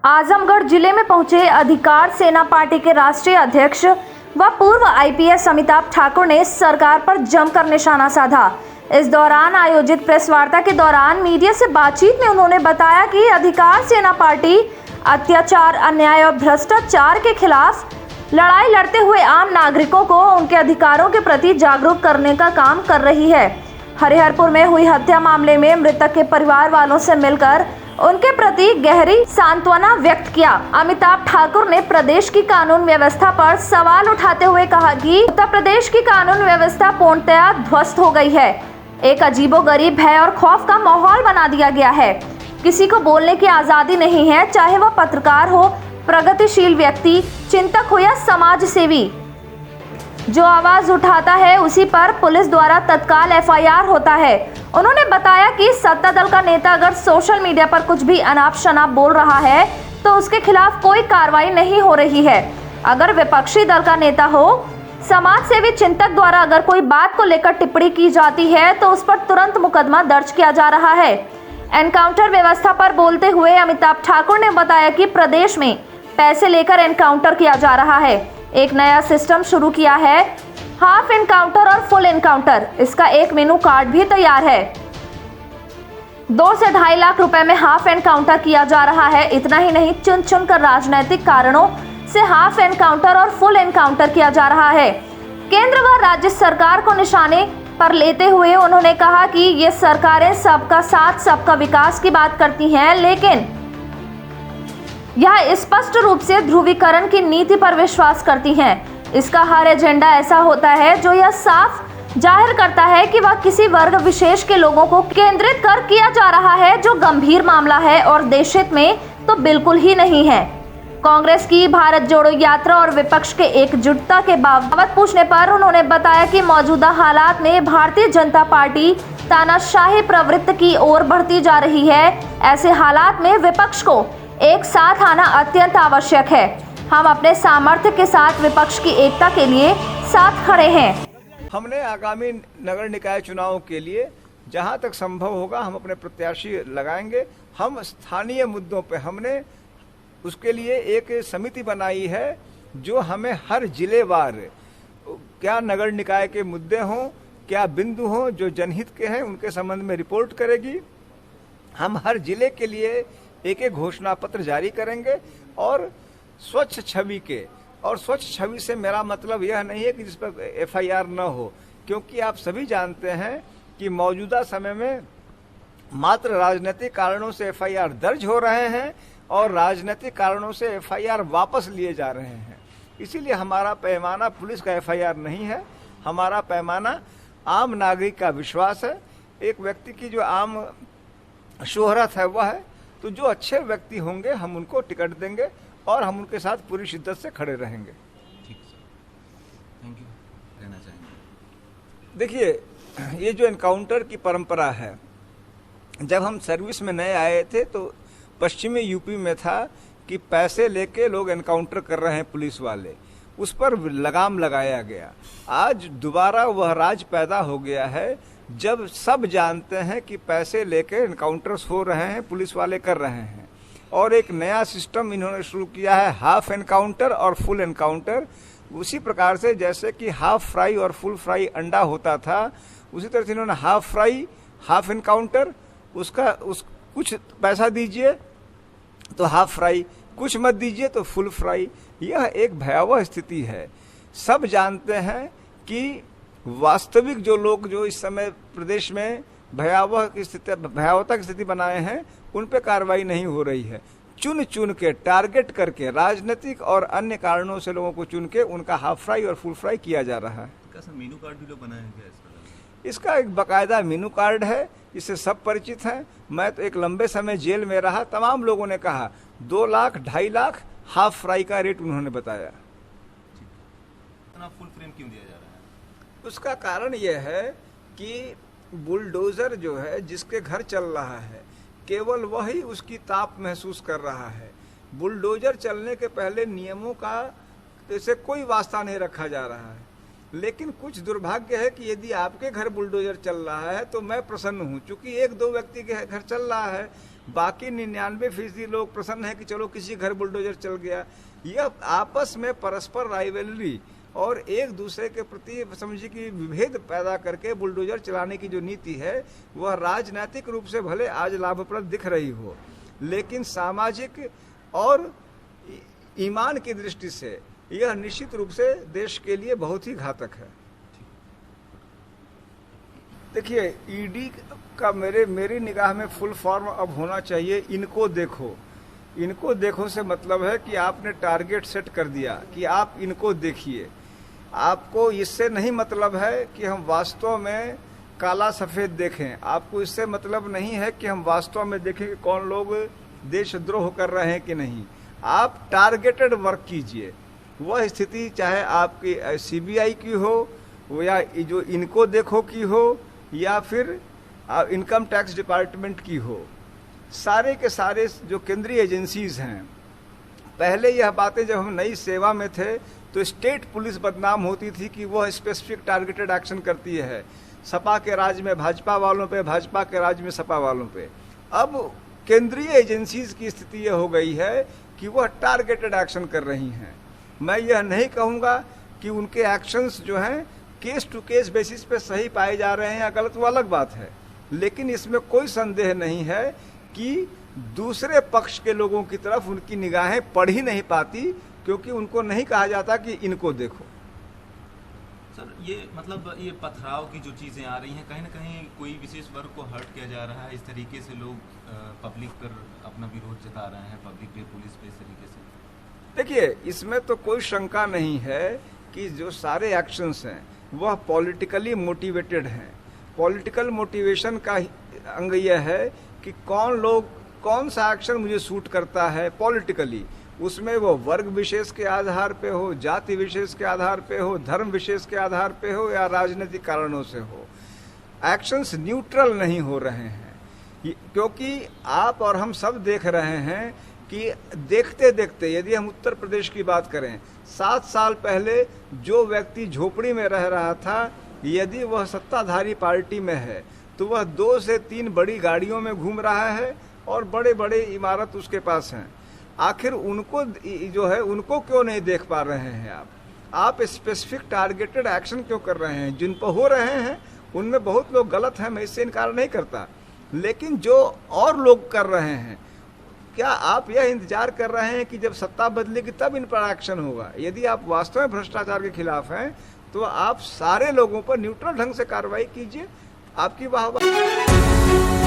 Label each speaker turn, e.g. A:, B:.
A: आजमगढ़ जिले में पहुंचे अधिकार सेना पार्टी के राष्ट्रीय अध्यक्ष व पूर्व आईपीएस अमिताभ ठाकुर ने सरकार पर जमकर निशाना साधा। इस दौरान आयोजित प्रेस वार्ता के दौरान मीडिया से बातचीत में उन्होंने बताया कि अधिकार सेना पार्टी अत्याचार, अन्याय और भ्रष्टाचार के खिलाफ लड़ाई लड़ते हुए आम नागरिकों को उनके अधिकारों के प्रति जागरूक करने का काम कर रही है। हरिहरपुर में हुई हत्या मामले में मृतक के परिवार वालों से मिलकर उनके प्रति गहरी सांत्वना व्यक्त किया। अमिताभ ठाकुर ने प्रदेश की कानून व्यवस्था पर सवाल उठाते हुए कहा कि उत्तर प्रदेश की कानून व्यवस्था पूर्णतया ध्वस्त हो गई है। एक अजीबोगरीब भय और खौफ का माहौल बना दिया गया है। किसी को बोलने की आजादी नहीं है, चाहे वह पत्रकार हो, प्रगतिशील व्यक्ति, चिंतक हो या समाज सेवी। जो आवाज उठाता है उसी पर पुलिस द्वारा तत्काल एफआईआर होता है। उन्होंने बताया कि सत्ता दल का नेता अगर सोशल मीडिया पर कुछ भी अनाप शनाप बोल रहा है तो उसके खिलाफ कोई कार्रवाई नहीं हो रही है। अगर विपक्षी दल का नेता हो, समाज सेवी, चिंतक द्वारा अगर कोई बात को लेकर टिप्पणी की जाती है तो उस पर तुरंत मुकदमा दर्ज किया जा रहा है। एनकाउंटर व्यवस्था पर बोलते हुए अमिताभ ठाकुर ने बताया कि प्रदेश में पैसे लेकर एनकाउंटर किया जा रहा है। एक नया सिस्टम शुरू किया है, हाफ एनकाउंटर और फुल एनकाउंटर। इसका एक मेनू कार्ड भी तैयार है। 2 से 2.5 लाख रुपए में हाफ एनकाउंटर किया जा रहा है। इतना ही नहीं, चुन चुन कर राजनीतिक कारणों से हाफ एनकाउंटर और फुल एनकाउंटर किया जा रहा है। केंद्र व राज्य सरकार को निशाने पर लेते हुए उन्होंने कहा कि ये सरकारें सबका साथ, सबका विकास की बात करती हैं, लेकिन यह स्पष्ट रूप से ध्रुवीकरण की नीति पर विश्वास करती हैं। इसका हर एजेंडा ऐसा होता है जो यह साफ जाहिर करता है कि वह किसी वर्ग विशेष के लोगों को केंद्रित कर किया जा रहा है, जो गंभीर मामला है और देशहित में तो बिल्कुल ही नहीं है। कांग्रेस की भारत जोड़ो यात्रा और विपक्ष के एकजुटता के बाबत पूछने पर उन्होंने बताया कि मौजूदा हालात में भारतीय जनता पार्टी तानाशाही प्रवृत्ति की ओर बढ़ती जा रही है। ऐसे हालात में विपक्ष को एक साथ आना अत्यंत आवश्यक है। हम अपने सामर्थ्य के साथ विपक्ष की एकता के लिए साथ खड़े हैं।
B: हमने आगामी नगर निकाय चुनाव के लिए जहां तक संभव होगा हम अपने प्रत्याशी लगाएंगे। हम स्थानीय मुद्दों पे हमने उसके लिए एक समिति बनाई है जो हमें हर जिलेवार क्या नगर निकाय के मुद्दे हों, क्या बिंदु हों जो जनहित के हैं, उनके संबंध में रिपोर्ट करेगी। हम हर जिले के लिए एक एक घोषणा पत्र जारी करेंगे और स्वच्छ छवि के, और स्वच्छ छवि से मेरा मतलब यह नहीं है कि जिस पर एफआईआर न हो, क्योंकि आप सभी जानते हैं कि मौजूदा समय में मात्र राजनीतिक कारणों से एफआईआर दर्ज हो रहे हैं और राजनीतिक कारणों से एफआईआर वापस लिए जा रहे हैं। इसीलिए हमारा पैमाना पुलिस का एफआईआर नहीं है, हमारा पैमाना आम नागरिक का विश्वास है। एक व्यक्ति की जो आम शोहरत है वह है, तो जो अच्छे व्यक्ति होंगे हम उनको टिकट देंगे और हम उनके साथ पूरी शिद्दत से खड़े रहेंगे।
C: ठीक सर, थैंक यू कहना चाहेंगे।
B: देखिए, ये जो एनकाउंटर की परंपरा है, जब हम सर्विस में नए आए थे तो पश्चिमी यूपी में था कि पैसे लेके लोग एनकाउंटर कर रहे हैं पुलिस वाले, उस पर लगाम लगाया गया। आज दोबारा वह राज पैदा हो गया है जब सब जानते हैं कि पैसे लेके एनकाउंटर्स हो रहे हैं, पुलिस वाले कर रहे हैं। और एक नया सिस्टम इन्होंने शुरू किया है, हाफ एनकाउंटर और फुल एनकाउंटर। उसी प्रकार से जैसे कि हाफ फ्राई और फुल फ्राई अंडा होता था, उसी तरह से इन्होंने हाफ फ्राई, हाफ एनकाउंटर, कुछ पैसा दीजिए तो हाफ फ्राई, कुछ मत दीजिए तो फुल फ्राई। यह एक भयावह स्थिति है। सब जानते हैं कि वास्तविक जो लोग जो इस समय प्रदेश में भयावहता की स्थिति बनाए हैं, उन पे कार्रवाई नहीं हो रही है। चुन चुन के, टारगेट करके, राजनीतिक और अन्य कारणों से लोगों को चुन के उनका हाफ फ्राई और फुल फ्राई किया जा रहा है।
C: मेनू कार्ड भी लोग बनाए हैं क्या इसका?
B: इसका एक बाकायदा मेनू कार्ड है, इससे सब परिचित हैं। मैं तो एक लंबे समय जेल में रहा, तमाम लोगों ने कहा 2 लाख, 2.5 लाख हाफ फ्राई का रेट उन्होंने बताया।
C: फुल फ्रेम क्यों दिया जा रहा है?
B: उसका कारण यह है कि बुलडोजर जो है, जिसके घर चल रहा है, केवल वही उसकी ताप महसूस कर रहा है। बुलडोजर चलने के पहले नियमों का जैसे कोई वास्ता नहीं रखा जा रहा है। लेकिन कुछ दुर्भाग्य है कि यदि आपके घर बुलडोजर चल रहा है तो मैं प्रसन्न हूं, क्योंकि 1-2 व्यक्ति के घर चल रहा है, बाकी 99% लोग प्रसन्न है कि चलो किसी घर बुलडोजर चल गया। यह आपस में परस्पर राइवलरी और एक दूसरे के प्रति समझिए कि विभेद पैदा करके बुलडोजर चलाने की जो नीति है वह राजनीतिक रूप से भले आज लाभप्रद दिख रही हो, लेकिन सामाजिक और ईमान की दृष्टि से यह निश्चित रूप से देश के लिए बहुत ही घातक है। देखिए, ईडी का मेरी निगाह में फुल फॉर्म अब होना चाहिए इनको देखो। इनको देखो से मतलब है कि आपने टारगेट सेट कर दिया कि आप इनको देखिए। आपको इससे नहीं मतलब है कि हम वास्तव में काला सफेद देखें, आपको इससे मतलब नहीं है कि हम वास्तव में देखें कि कौन लोग देशद्रोह कर रहे हैं कि नहीं। आप टारगेटेड वर्क कीजिए। वह स्थिति चाहे आपकी सीबीआई की हो या जो इनको देखो की हो या फिर इनकम टैक्स डिपार्टमेंट की हो, सारे के सारे जो केंद्रीय एजेंसीज हैं, पहले यह बातें जब हम नई सेवा में थे तो स्टेट पुलिस बदनाम होती थी कि वह स्पेसिफिक टारगेटेड एक्शन करती है, सपा के राज में भाजपा वालों पे, भाजपा के राज में सपा वालों पे। अब केंद्रीय एजेंसीज की स्थिति यह हो गई है कि वह टारगेटेड एक्शन कर रही हैं। मैं यह नहीं कहूँगा कि उनके एक्शंस जो हैं केस टू केस बेसिस पे सही पाए जा रहे हैं या गलत, वो अलग बात है, लेकिन इसमें कोई संदेह नहीं है कि दूसरे पक्ष के लोगों की तरफ उनकी निगाहें पड़ ही नहीं पाती, क्योंकि उनको नहीं कहा जाता कि इनको देखो।
C: सर, ये मतलब ये पथराव की जो चीज़ें आ रही हैं, कहीं ना कहीं कोई विशेष वर्ग को हर्ट किया जा रहा है, इस तरीके से लोग पब्लिक पर अपना विरोध जता रहे हैं, पब्लिक पे, पुलिस पे, इस तरीके से। देखिए,
B: इसमें तो कोई शंका नहीं है कि जो सारे एक्शंस हैं वह पॉलिटिकली मोटिवेटेड हैं। पॉलिटिकल मोटिवेशन का अंग यह है कि कौन सा एक्शन मुझे सूट करता है पॉलिटिकली, उसमें वो वर्ग विशेष के आधार पे हो, जाति विशेष के आधार पे हो, धर्म विशेष के आधार पे हो या राजनीतिक कारणों से हो। एक्शंस न्यूट्रल नहीं हो रहे हैं, क्योंकि आप और हम सब देख रहे हैं कि देखते देखते, यदि हम उत्तर प्रदेश की बात करें, 7 साल पहले जो व्यक्ति झोपड़ी में रह रहा था, यदि वह सत्ताधारी पार्टी में है तो वह 2 से 3 बड़ी गाड़ियों में घूम रहा है और बड़े बड़े इमारत उसके पास हैं। आखिर उनको जो है उनको क्यों नहीं देख पा रहे हैं आप स्पेसिफिक टारगेटेड एक्शन क्यों कर रहे हैं? जिन पर हो रहे हैं उनमें बहुत लोग गलत हैं, मैं इससे इनकार नहीं करता, लेकिन जो और लोग कर रहे हैं, क्या आप यह इंतजार कर रहे हैं कि जब सत्ता बदलेगी तब इन पर एक्शन होगा? यदि आप वास्तव में भ्रष्टाचार के खिलाफ हैं तो आप सारे लोगों पर न्यूट्रल ढंग से कार्रवाई कीजिए, आपकी वाहवाही।